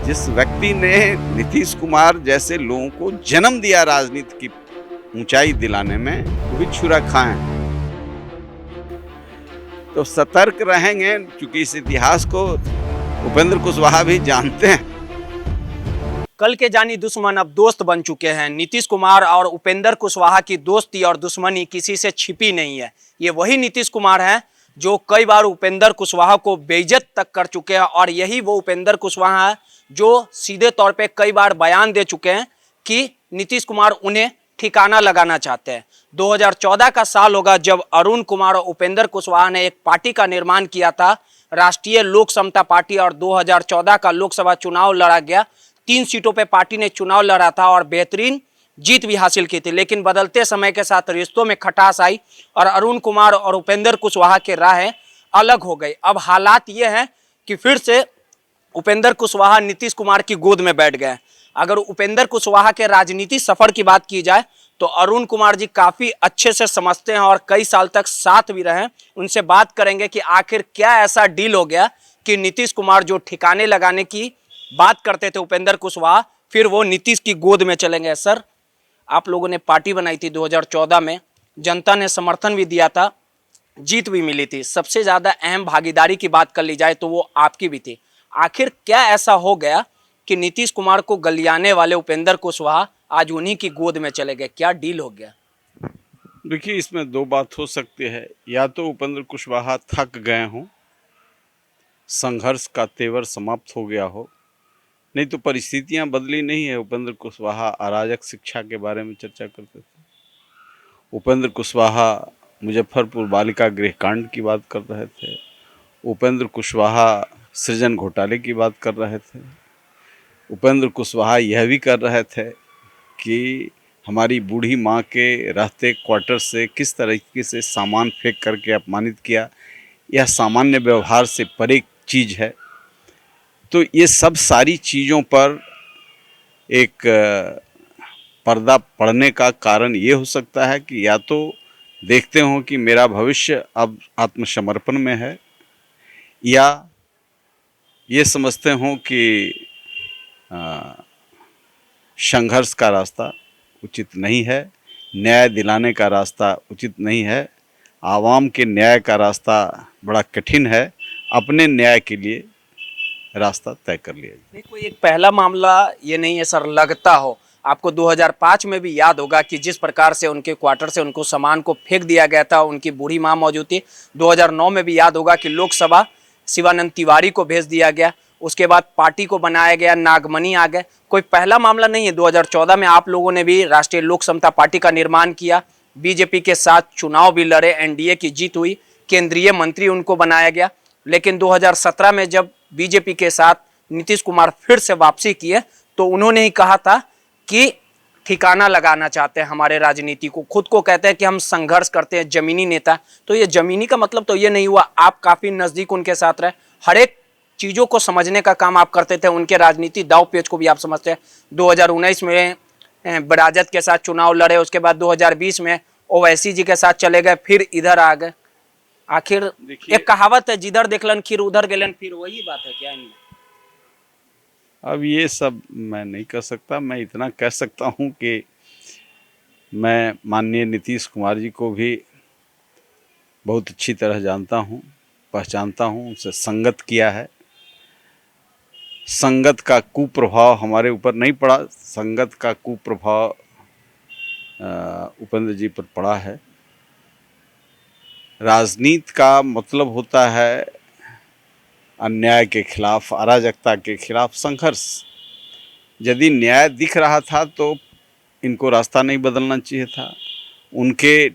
जिस व्यक्ति ने नीतीश कुमार जैसे लोगों को जन्म दिया राजनीति की ऊंचाई दिलाने में, वो भी छुरा खाएं। तो सतर्क रहेंगे, क्योंकि इस इतिहास को उपेंद्र कुशवाहा भी जानते हैं। कल के जानी दुश्मन अब दोस्त बन चुके हैं। नीतीश कुमार और उपेंद्र कुशवाहा की दोस्ती और दुश्मनी किसी से छिपी नहीं है। ये वही नीतीश कुमार हैं जो कई बार उपेंद्र कुशवाहा को बेइज्जत तक कर चुके हैं, और यही वो उपेंद्र कुशवाहा है जो सीधे तौर पे कई बार बयान दे चुके हैं कि नीतीश कुमार उन्हें ठिकाना लगाना चाहते हैं। 2014 का साल होगा जब अरुण कुमार और उपेंद्र कुशवाहा ने एक पार्टी का निर्माण किया था, राष्ट्रीय लोक समता पार्टी, और 2014 का लोकसभा चुनाव लड़ा गया। 3 सीटों पे पार्टी ने चुनाव लड़ा था और बेहतरीन जीत भी हासिल की थी, लेकिन बदलते समय के साथ रिश्तों में खटास आई और अरुण कुमार और उपेंद्र कुशवाहा के राहें अलग हो गई। अब हालात ये हैं कि फिर से उपेंद्र कुशवाहा नीतीश कुमार की गोद में बैठ गए। अगर उपेंद्र कुशवाहा के राजनीति सफर की बात की जाए तो अरुण कुमार जी काफी अच्छे से समझते हैं और कई साल तक साथ भी रहे। उनसे बात करेंगे कि आखिर क्या ऐसा डील हो गया कि नीतीश कुमार जो ठिकाने लगाने की बात करते थे उपेंद्र कुशवाहा, फिर वो नीतीश की गोद में चलेंगे। सर, आप लोगों ने पार्टी बनाई थी 2014 में, जनता ने समर्थन भी दिया था, जीत भी मिली थी। सबसे ज्यादा अहम भागीदारी की बात कर ली जाए तो वो आपकी भी थी। आखिर क्या ऐसा हो गया कि नीतीश कुमार को गलियाने वाले उपेंद्र कुशवाहा आज उन्हीं की गोद में चले गए? क्या डील हो गया? देखिए, इसमें दो बात हो सकती है। या तो उपेंद्र कुशवाहा थक गए हों, संघर्ष का तेवर समाप्त हो गया हो, नहीं तो परिस्थितियां बदली नहीं है। उपेंद्र कुशवाहा अराजक शिक्षा के बारे में चर्चा करते थे। उपेंद्र कुशवाहा मुजफ्फरपुर बालिका गृह कांड की बात कर रहे थे। उपेंद्र कुशवाहा सृजन घोटाले की बात कर रहे थे। उपेंद्र कुशवाहा यह भी कर रहे थे कि हमारी बूढ़ी माँ के रहते क्वार्टर से किस तरीके से सामान फेंक करके अपमानित किया, यह सामान्य व्यवहार से परे चीज़ है। तो ये सब सारी चीज़ों पर एक पर्दा पड़ने का कारण ये हो सकता है कि या तो देखते हो कि मेरा भविष्य अब आत्मसमर्पण में है, या ये समझते हो कि संघर्ष का रास्ता उचित नहीं है, न्याय दिलाने का रास्ता उचित नहीं है, आवाम के न्याय का रास्ता बड़ा कठिन है, अपने न्याय के लिए रास्ता तय कर लिया। नहीं, कोई एक पहला मामला ये नहीं है सर, लगता हो आपको 2005 में भी याद होगा कि जिस प्रकार से उनके क्वार्टर से उनको सामान को फेंक दिया गया था, उनकी बूढ़ी माँ मौजूद थी। 2009 में भी याद होगा कि लोकसभा शिवानंद तिवारी को भेज दिया गया, उसके बाद पार्टी को बनाया गया, नागमणि आ गए। कोई पहला मामला नहीं है। 2014 में आप लोगों ने भी राष्ट्रीय लोक समता पार्टी का निर्माण किया, बीजेपी के साथ चुनाव भी लड़े, एनडीए की जीत हुई, केंद्रीय मंत्री उनको बनाया गया। लेकिन 2017 में जब बीजेपी के साथ नीतीश कुमार फिर से वापसी किए तो उन्होंने ही कहा था कि ठिकाना लगाना चाहते हैं हमारे राजनीति को। खुद को कहते हैं कि हम संघर्ष करते हैं, जमीनी नेता। तो ये जमीनी का मतलब तो ये नहीं हुआ, आप काफी नजदीक उनके साथ रहे, हर एक चीजों को समझने का काम आप करते थे, उनके राजनीति दाव पेच को भी आप समझते हैं। 2019 में बराजद के साथ चुनाव लड़े, उसके बाद 2020 में ओवैसी जी के साथ चले गए, फिर इधर आ गए। आखिर एक कहावत है, जिधर देखलन खीर उधर गेलन फिर, वही बात है क्या इनमें? अब ये सब मैं नहीं कर सकता। मैं इतना कह सकता हूँ कि मैं माननीय नीतीश कुमार जी को भी बहुत अच्छी तरह जानता हूँ, पहचानता हूँ, उनसे संगत किया है। संगत का कुप्रभाव हमारे ऊपर नहीं पड़ा, संगत का कुप्रभाव उपेंद्र जी पर पड़ा है। राजनीति का मतलब होता है अन्याय के खिलाफ, अराजकता के खिलाफ संघर्ष। यदि न्याय दिख रहा था तो इनको रास्ता नहीं बदलना चाहिए था, उनके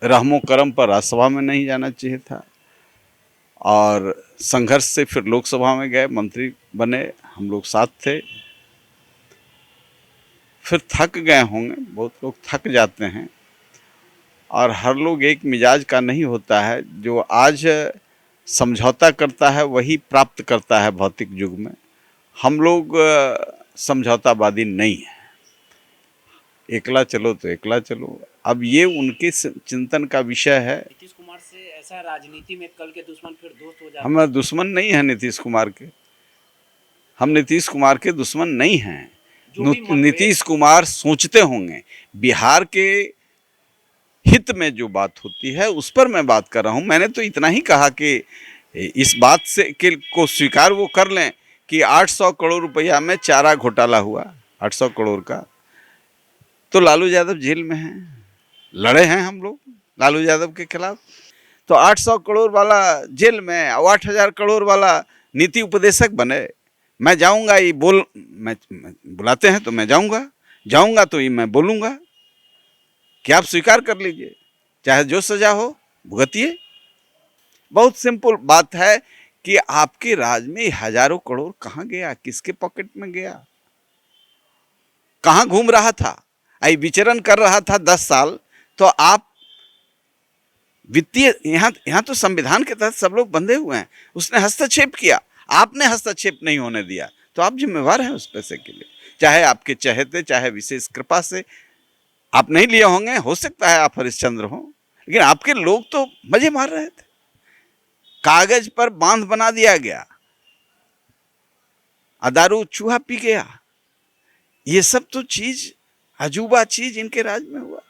रहमो करम पर राज्यसभा में नहीं जाना चाहिए था, और संघर्ष से फिर लोकसभा में गए, मंत्री बने, हम लोग साथ थे। फिर थक गए होंगे, बहुत लोग थक जाते हैं, और हर लोग एक मिजाज का नहीं होता है। जो आज समझौता करता है वही प्राप्त करता है भौतिक युग में। हम लोग समझौतावादी नहीं है, एकला चलो तो एकला चलो। अब ये उनके चिंतन का विषय है। नीतीश कुमार से ऐसा राजनीति में कल के दुश्मन फिर दोस्त हो जाते हैं। हम दुश्मन नहीं है नीतीश कुमार के, हम नीतीश कुमार के दुश्मन नहीं हैं। जो भी मतभेद- नीतीश कुमार सोचते होंगे, बिहार के हित में जो बात होती है उस पर मैं बात कर रहा हूं। मैंने तो इतना ही कहा कि इस बात से के को स्वीकार वो कर लें कि 800 करोड़ रुपया में चारा घोटाला हुआ, 800 करोड़ का, तो लालू यादव जेल में हैं, लड़े हैं हम लोग लालू यादव के खिलाफ। तो 800 करोड़ वाला जेल में और 8000 करोड़ वाला नीति उपदेशक बने। मैं जाऊंगा, ये मैं बुलाते हैं तो मैं जाऊंगा तो ये मैं बोलूंगा कि आप स्वीकार कर लीजिए, चाहे जो सजा हो भुगतिए। बहुत सिंपल बात है कि आपके राज में हजारों करोड़ कहाँ गया, किसके पॉकेट में गया, कहाँ घूम रहा था, आई विचरण कर रहा था 10 साल। तो आप वित्तीय यहाँ तो संविधान के तहत सब लोग बंधे हुए हैं। उसने हस्तक्षेप किया, आपने हस्तक्षेप नहीं होने दिया, तो आप जिम्मेवार हैं उस पैसे के लिए। चाहे आपके चहेते, चाहे विशेष कृपा से आप नहीं लिए होंगे, हो सकता है आप हरिश्चंद्र हो, लेकिन आपके लोग तो मजे मार रहे थे। कागज पर बांध बना दिया गया, दारू चूहा पी गया। ये सब तो चीज अजूबा चीज इनके राज में हुआ।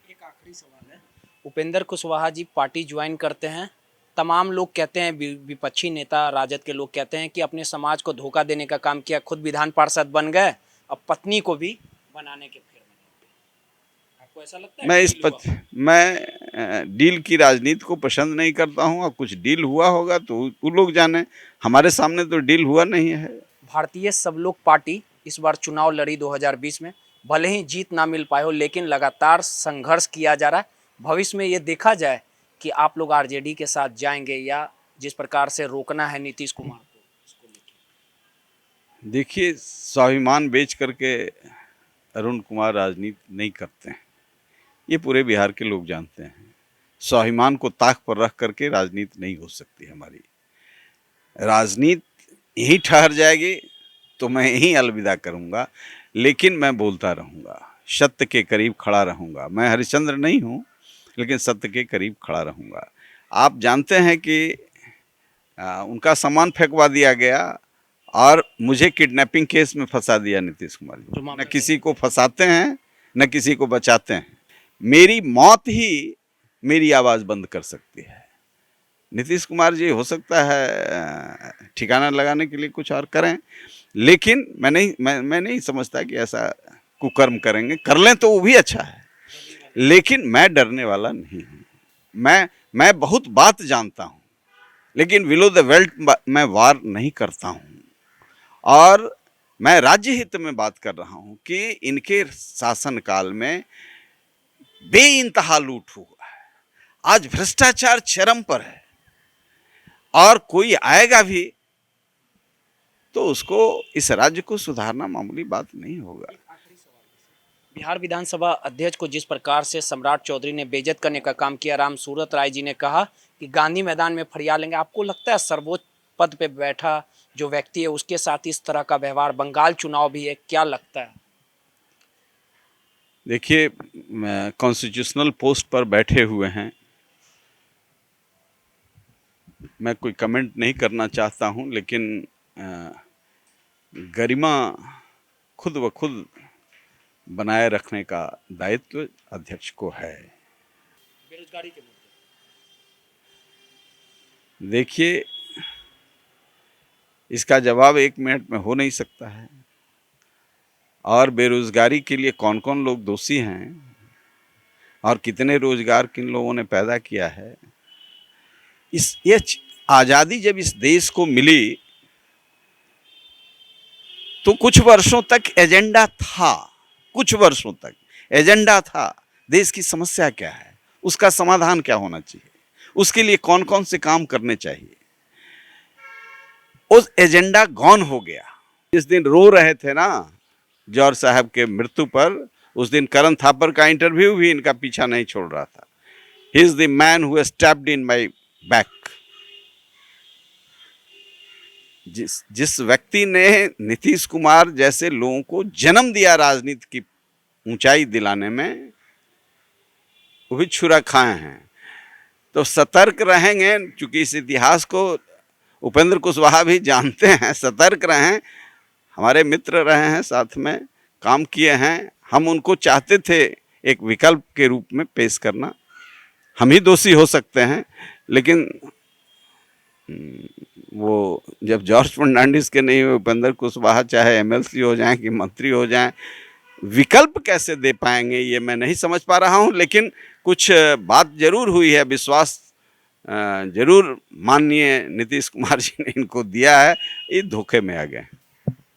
एक आखिरी सवाल है, उपेंद्र कुशवाहा जी पार्टी ज्वाइन करते हैं, तमाम लोग कहते हैं, विपक्षी नेता राजद के लोग कहते हैं कि अपने समाज को धोखा देने का काम किया, खुद विधान पार्षद बन गए, अब पत्नी को भी बनाने के फेर में। आपको ऐसा लगता है? मैं डील की राजनीति को पसंद नहीं करता हूं, और कुछ डील हुआ होगा तो वो लोग जाने, हमारे सामने तो डील हुआ नहीं है। भारतीय सब लोग पार्टी इस बार चुनाव लड़ी 2020 में, भले ही जीत ना मिल पाए हो, लेकिन लगातार संघर्ष किया जा रहा है। भविष्य में ये देखा जाए कि आप लोग आरजेडी के साथ जाएंगे, या जिस प्रकार से रोकना है नीतीश कुमार को, इसको लेकर। देखिए, स्वाभिमान बेच करके अरुण कुमार राजनीति नहीं करते हैं, ये पूरे बिहार के लोग जानते हैं। स्वाभिमान को ताक पर रख करके राजनीति नहीं हो सकती। हमारी राजनीति यहीं ठहर जाएगी तो मैं यहीं अलविदा करूंगा, लेकिन मैं बोलता रहूंगा, सत्य के करीब खड़ा रहूंगा। मैं हरिश्चंद्र नहीं हूं, लेकिन सत्य के करीब खड़ा रहूंगा। आप जानते हैं कि उनका सामान फेंकवा दिया गया और मुझे किडनैपिंग केस में फंसा दिया नीतीश कुमार जी। न किसी को फंसाते हैं, न किसी को बचाते हैं। मेरी मौत ही मेरी आवाज़ बंद कर सकती है। नीतीश कुमार जी हो सकता है ठिकाना लगाने के लिए कुछ और करें, लेकिन मैं नहीं समझता कि ऐसा कुकर्म करेंगे। कर लें तो वो भी अच्छा है, लेकिन मैं डरने वाला नहीं हूँ। मैं बहुत बात जानता हूँ, लेकिन विलो द बेल्ट मैं वार नहीं करता हूँ। और मैं राज्य हित में बात कर रहा हूँ कि इनके शासनकाल में बेइंतहा लूट हुआ है, आज भ्रष्टाचार चरम पर है, और कोई आएगा भी तो उसको, इस राज्य को सुधारना मामूली बात नहीं होगा। बिहार विधानसभा अध्यक्ष को जिस प्रकार से सम्राट चौधरी ने बेइज्जत करने का काम किया, राम सूरत राय जी ने कहा कि गांधी मैदान में फरियाद लेंगे, आपको लगता है सर्वोच्च पद पे बैठा जो व्यक्ति है उसके साथ इस तरह का व्यवहार, बंगाल चुनाव भी है, क्या लगता है? देखिए, कॉन्स्टिट्यूशनल पोस्ट पर बैठे हुए हैं, मैं कोई कमेंट नहीं करना चाहता हूं, लेकिन गरिमा खुद व खुद बनाए रखने का दायित्व अध्यक्ष को है। बेरोजगारी के मुद्दे, देखिए, इसका जवाब 1 मिनट में हो नहीं सकता है। और बेरोजगारी के लिए कौन कौन लोग दोषी हैं और कितने रोजगार किन लोगों ने पैदा किया है, ये आज़ादी जब इस देश को मिली तो कुछ वर्षों तक एजेंडा था, कुछ वर्षों तक एजेंडा था, देश की समस्या क्या है, उसका समाधान क्या होना चाहिए, उसके लिए कौन कौन से काम करने चाहिए। उस एजेंडा गॉन हो गया। जिस दिन रो रहे थे ना जौहर साहब के मृत्यु पर, उस दिन करण थापर का इंटरव्यू भी इनका पीछा नहीं छोड़ रहा था। He is the man who stabbed in my back. जिस व्यक्ति ने नीतीश कुमार जैसे लोगों को जन्म दिया राजनीति की ऊंचाई दिलाने में, वो भी छुरा खाए हैं। तो सतर्क रहेंगे, क्योंकि इस इतिहास को उपेंद्र कुशवाहा भी जानते हैं, सतर्क रहे हैं, हमारे मित्र रहे हैं, साथ में काम किए हैं। हम उनको चाहते थे एक विकल्प के रूप में पेश करना। हम ही दोषी हो सकते हैं, लेकिन वो जब जॉर्ज फर्नांडिस के नहीं हुए, उपेंद्र कुशवाहा चाहे एमएलसी हो जाएं कि मंत्री हो जाएं, विकल्प कैसे दे पाएंगे ये मैं नहीं समझ पा रहा हूं। लेकिन कुछ बात जरूर हुई है, विश्वास जरूर माननीय नीतीश कुमार जी ने इनको दिया है, ये धोखे में आ गए।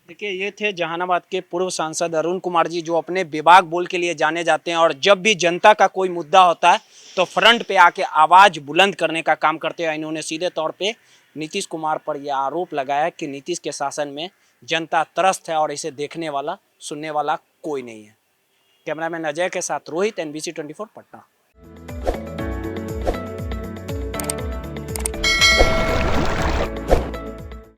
देखिए, ये थे जहानाबाद के पूर्व सांसद अरुण कुमार जी, जो अपने बेबाक बोल के लिए जाने जाते हैं और जब भी जनता का कोई मुद्दा होता है तो फ्रंट पे आके आवाज़ बुलंद करने का काम करते हैं। इन्होंने सीधे तौर पे नीतीश कुमार पर यह आरोप लगाया कि नीतीश के शासन में जनता त्रस्त है और इसे देखने वाला सुनने वाला कोई नहीं है। कैमरामैन अजय के साथ रोहित, NBC 24 पटना।